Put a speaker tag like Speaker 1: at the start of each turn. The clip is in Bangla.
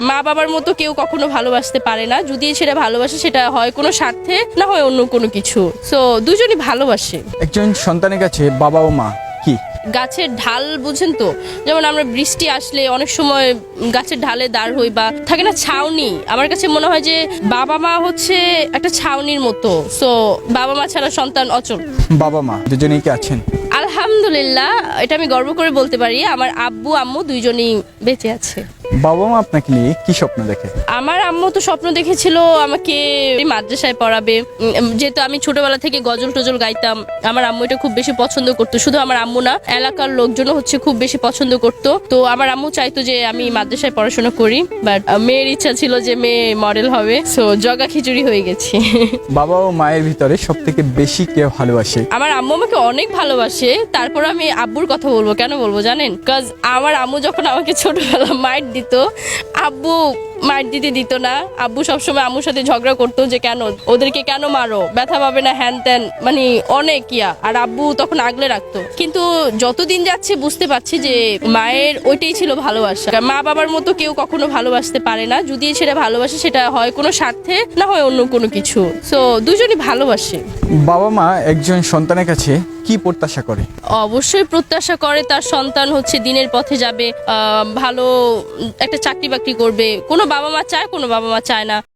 Speaker 1: মা বাবার মতো কেউ কখনো ভালোবাসতে পারে না, যদি সেটা ভালোবাসে সেটা হয় কোনো স্বার্থে, না হয় অন্য কোনো কিছু। সো দুজনই ভালোবাসে।
Speaker 2: একজন সন্তানের কাছে বাবা ও মা কি?
Speaker 1: গাছের ঢাল বুঝেন তো, যেমন আমরা বৃষ্টি আসলে অনেক সময় গাছের ঢালে দাঁড় হই, বা থাকে না ছাউনি। আমার কাছে মনে হয় যে বাবা মা হচ্ছে একটা ছাউনির মতো। সো বাবা মা ছাড়া সন্তান অচল।
Speaker 2: বাবা মা দুজনেই কি আছেন?
Speaker 1: আলহামদুলিল্লাহ, এটা আমি গর্ব করে বলতে পারি, আমার আব্বু আম্মু দুইজনই বেঁচে আছে।
Speaker 2: বাবা মা আপনাকে নিয়ে কি স্বপ্ন দেখে?
Speaker 1: আমার আম্মু তো স্বপ্ন দেখেছিল আমাকে মাদ্রাসায় পড়াবে, যেহেতু আমি ছোটবেলা থেকে গজল টজল গাইতাম। আমার আম্মু এটা খুব বেশি পছন্দ করতো, শুধু আমার আম্মু না, এলাকার লোকজনও হচ্ছে খুব বেশি পছন্দ করতো। তো আমার আম্মু চাইতো যে আমি মাদ্রাসায় পড়াশোনা করি, বাট মেয়ের ইচ্ছা ছিল যে মেয়ে মডেল হবে। সো জগা খিচুড়ি হয়ে গেছি।
Speaker 2: বাবা ও মায়ের ভিতরে সব থেকে বেশি কে ভালোবাসে?
Speaker 1: আমার আম্মু আমাকে অনেক ভালোবাসে, তারপর আমি আব্বুর কথা বলবো। কেন বলবো জানেন? বিকজ আমার আম্মু যখন আমাকে ছোটবেলা মাইর দিত, আব্বু মাইর দিতে দিত না। আব্বু সবসময় আম্মুর সাথে ঝগড়া করতো যে কেন ওদেরকে কেন মারো, ব্যথা পাবে না, হ্যান ত্যান, মানে অনেক ইয়া। আর আব্বু তখন আগলে রাখতো। কিন্তু যতদিন যাচ্ছে বুঝতে পারছি যে মায়ের ওইটাই ছিল ভালোবাসা। মা বাবার মতো কেউ কখনো ভালোবাসতে পারে না, যদি সেটা ভালোবাসে সেটা হয় কোনো স্বার্থে, না হয় অন্য কোনো কিছু। সো দুজনই ভালোবাসে।
Speaker 2: বাবা মা একজন সন্তানের কাছে কি প্রত্যাশা করে?
Speaker 1: অবশ্যই প্রত্যাশা করে তার সন্তান হচ্ছে দিনের পথে যাবে, ভালো একটা চাকরি বাকরি করবে। কোনো বাবা মা চায়, কোনো বাবা মা চায় না।